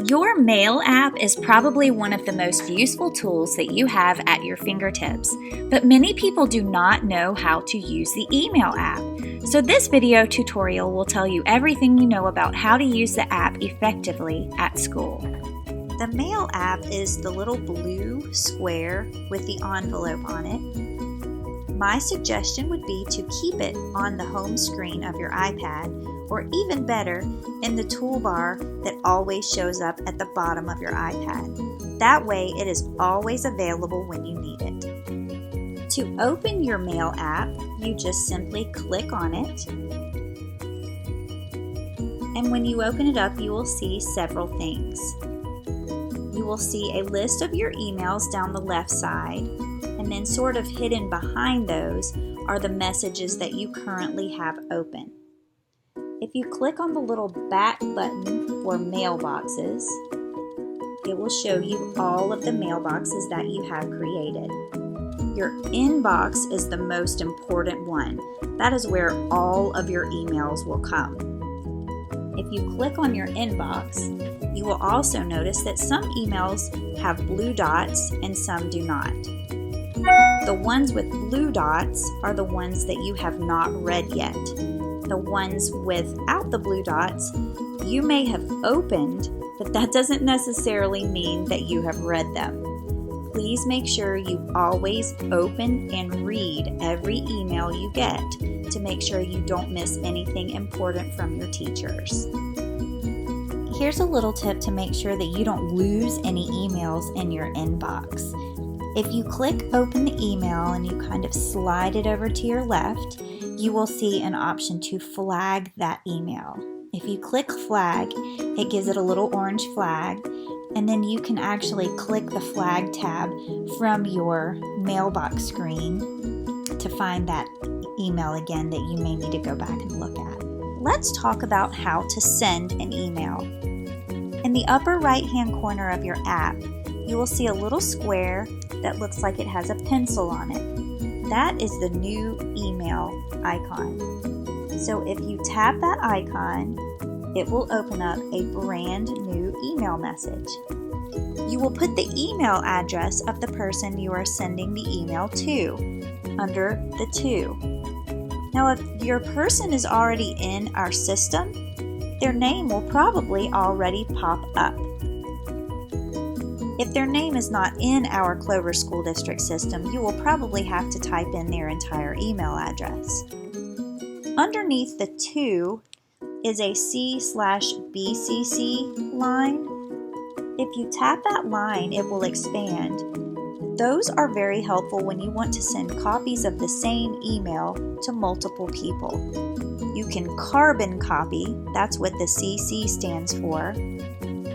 Your Mail app is probably one of the most useful tools that you have at your fingertips, but many people do not know how to use the email app. So this video tutorial will tell you everything you know about how to use the app effectively at school. The Mail app is the little blue square with the envelope on it. My suggestion would be to keep it on the home screen of your iPad, or even better, in the toolbar that always shows up at the bottom of your iPad. That way it is always available when you need it. To open your Mail app, you just simply click on it. And when you open it up, you will see several things. You will see a list of your emails down the left side, and then sort of hidden behind those are the messages that you currently have open. If you click on the little back button for mailboxes, it will show you all of the mailboxes that you have created. Your inbox is the most important one. That is where all of your emails will come. If you click on your inbox, you will also notice that some emails have blue dots and some do not. The ones with blue dots are the ones that you have not read yet. The ones without the blue dots, you may have opened, but that doesn't necessarily mean that you have read them. Please make sure you always open and read every email you get to make sure you don't miss anything important from your teachers. Here's a little tip to make sure that you don't lose any emails in your inbox. If you click open the email and you kind of slide it over to your left, you will see an option to flag that email. If you click flag, it gives it a little orange flag, and then you can actually click the flag tab from your mailbox screen to find that email again that you may need to go back and look at. Let's talk about how to send an email. In the upper right-hand corner of your app, you will see a little square that looks like it has a pencil on it. That is the new email icon. So if you tap that icon, it will open up a brand new email message. You will put the email address of the person you are sending the email to under the to. Now, if your person is already in our system, their name will probably already pop up. If their name is not in our Clover School District system, you will probably have to type in their entire email address. Underneath the to is a C/BCC line. If you tap that line, it will expand. Those are very helpful when you want to send copies of the same email to multiple people. You can carbon copy, that's what the CC stands for,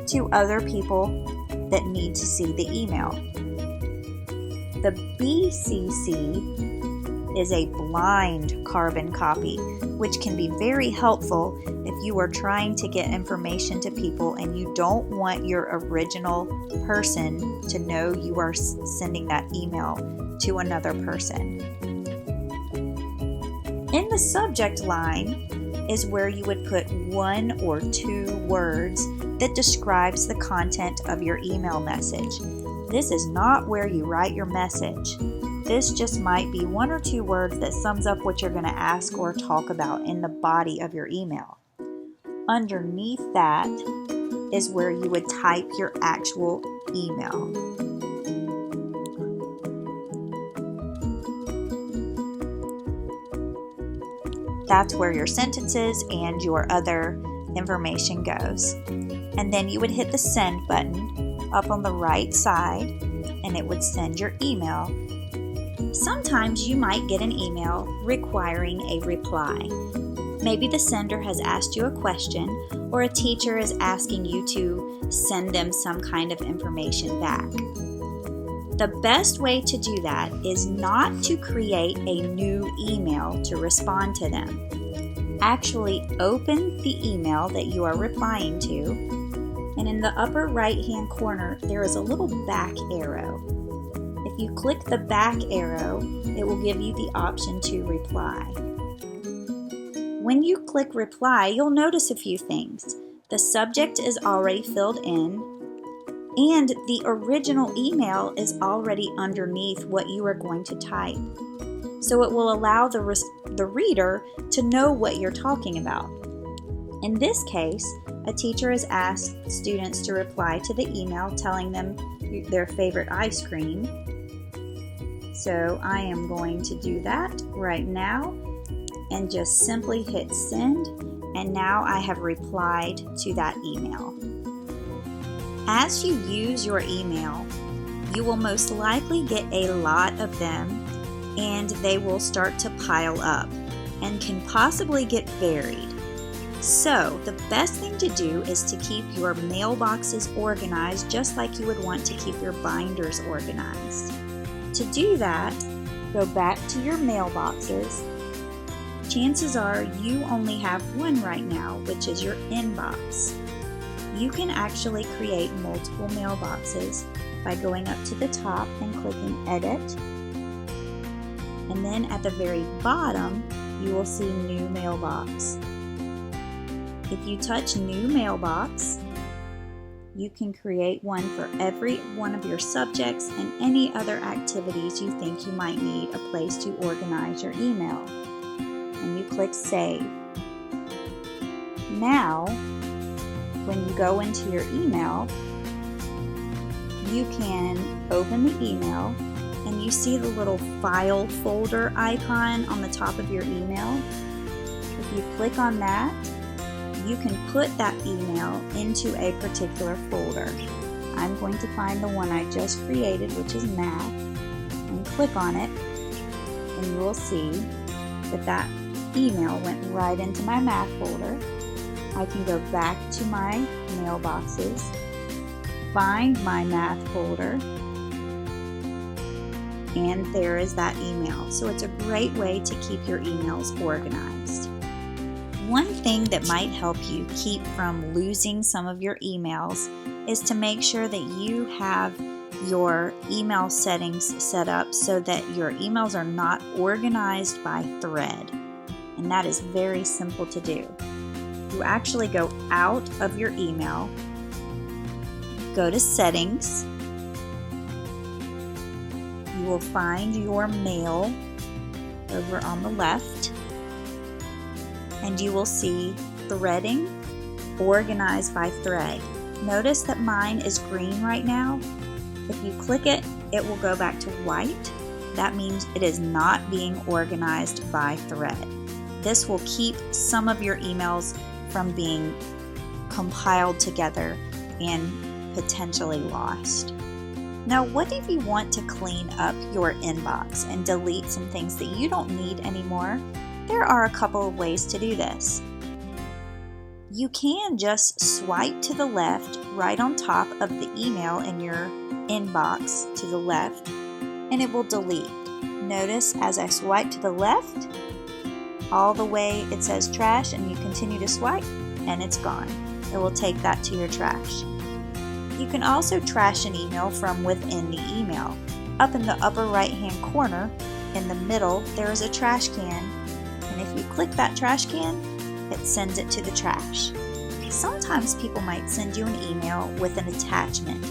to other people that need to see the email. The BCC is a blind carbon copy, which can be very helpful if you are trying to get information to people and you don't want your original person to know you are sending that email to another person. In the subject line is where you would put 1 or 2 words that describes the content of your email message. This is not where you write your message. This just might be 1 or 2 words that sums up what you're going to ask or talk about in the body of your email. Underneath that is where you would type your actual email. That's where your sentences and your other information goes. And then you would hit the send button up on the right side and it would send your email. Sometimes you might get an email requiring a reply. Maybe the sender has asked you a question or a teacher is asking you to send them some kind of information back. The best way to do that is not to create a new email to respond to them. Actually open the email that you are replying to, and in the upper right-hand corner there is a little back arrow. If you click the back arrow, it will give you the option to reply. When you click reply, you'll notice a few things. The subject is already filled in, and the original email is already underneath what you are going to type. So it will allow the reader to know what you're talking about. In this case, a teacher has asked students to reply to the email telling them their favorite ice cream. So I am going to do that right now and just simply hit send, and now I have replied to that email. As you use your email, you will most likely get a lot of them, and they will start to pile up and can possibly get buried. So the best thing to do is to keep your mailboxes organized just like you would want to keep your binders organized. To do that, go back to your mailboxes. Chances are you only have one right now, which is your inbox. You can actually create multiple mailboxes by going up to the top and clicking Edit. And then at the very bottom, you will see New Mailbox. If you touch New Mailbox, you can create one for every one of your subjects and any other activities you think you might need a place to organize your email. And you click Save. Now, when you go into your email, you can open the email and you see the little file folder icon on the top of your email. If you click on that, you can put that email into a particular folder. I'm going to find the one I just created, which is math, and click on it, and you will see that that email went right into my math folder. I can go back to my mailboxes, find my math folder, and there is that email. So it's a great way to keep your emails organized. One thing that might help you keep from losing some of your emails is to make sure that you have your email settings set up so that your emails are not organized by thread. And that is very simple to do. You actually go out of your email, go to Settings. You will find your mail over on the left, and you will see threading, organized by thread. Notice that mine is green right now. If you click it, it will go back to white. That means it is not being organized by thread. This will keep some of your emails from being compiled together and potentially lost. Now, what if you want to clean up your inbox and delete some things that you don't need anymore? There are a couple of ways to do this. You can just swipe to the left right on top of the email in your inbox to the left, and it will delete. Notice as I swipe to the left, all the way it says trash, and you continue to swipe and it's gone. It will take that to your trash. You can also trash an email from within the email. Up in the upper right hand corner, in the middle, there is a trash can, and if you click that trash can, it sends it to the trash. Sometimes people might send you an email with an attachment.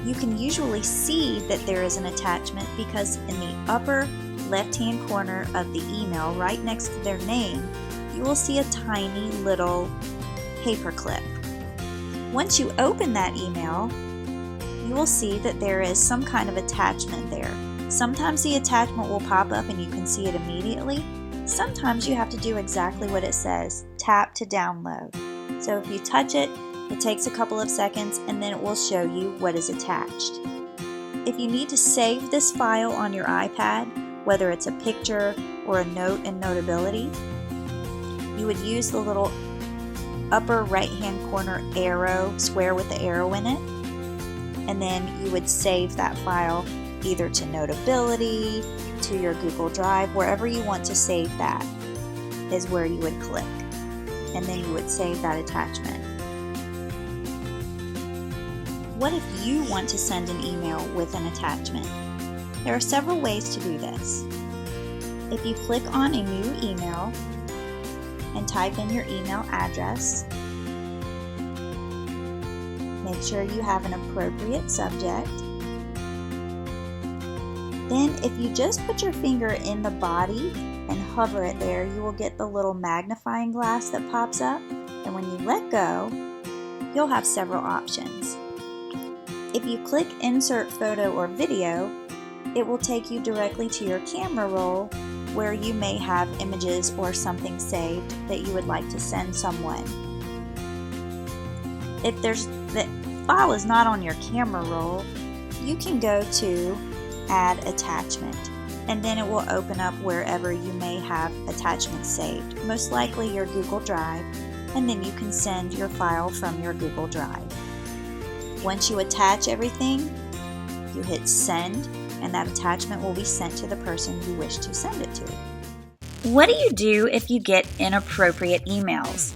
You can usually see that there is an attachment because in the upper left-hand corner of the email, right next to their name, you will see a tiny little paper clip. Once you open that email, you will see that there is some kind of attachment there. Sometimes the attachment will pop up and you can see it immediately. Sometimes you have to do exactly what it says, tap to download. So if you touch it, it takes a couple of seconds and then it will show you what is attached. If you need to save this file on your iPad, whether it's a picture or a note in Notability, you would use the little upper right hand corner arrow, square with the arrow in it, and then you would save that file either to Notability, to your Google Drive, wherever you want to save that is where you would click, and then you would save that attachment. What if you want to send an email with an attachment? There are several ways to do this. If you click on a new email and type in your email address, Make sure you have an appropriate subject. Then if you just put your finger in the body and hover it there, you will get the little magnifying glass that pops up. And when you let go, you'll have several options. If you click Insert Photo or Video, it will take you directly to your camera roll where you may have images or something saved that you would like to send someone. If the file is not on your camera roll, you can go to Add Attachment, and then it will open up wherever you may have attachments saved, most likely your Google Drive, and then you can send your file from your Google Drive. Once you attach everything, you hit Send, and that attachment will be sent to the person you wish to send it to. What do you do if you get inappropriate emails?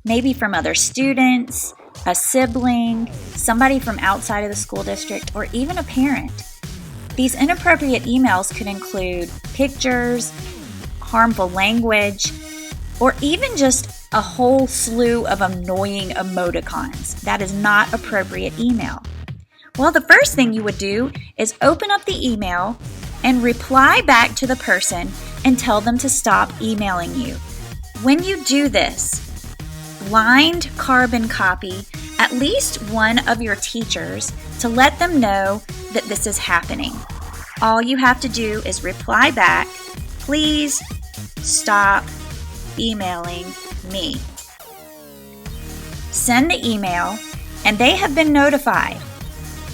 Maybe from other students, a sibling, somebody from outside of the school district, or even a parent. These inappropriate emails could include pictures, harmful language, or even just a whole slew of annoying emoticons. That is not appropriate email. Well, the first thing you would do is open up the email and reply back to the person and tell them to stop emailing you. When you do this, blind carbon copy at least one of your teachers to let them know that this is happening. All you have to do is reply back, "Please stop emailing me." Send the email, and they have been notified.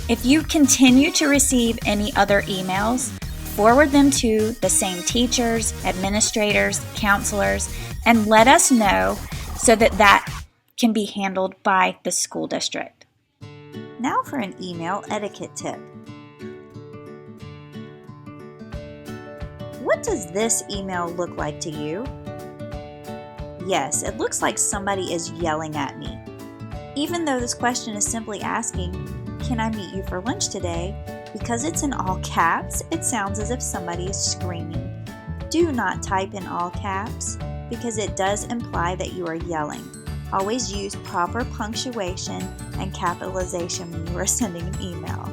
If you continue to receive any other emails, forward them to the same teachers, administrators, counselors, and let us know so that can be handled by the school district. Now for an email etiquette tip. What does this email look like to you? Yes, it looks like somebody is yelling at me. Even though this question is simply asking, "Can I meet you for lunch today?" because it's in all caps, it sounds as if somebody is screaming. Do not type in all caps because it does imply that you are yelling. Always use proper punctuation and capitalization when you are sending an email.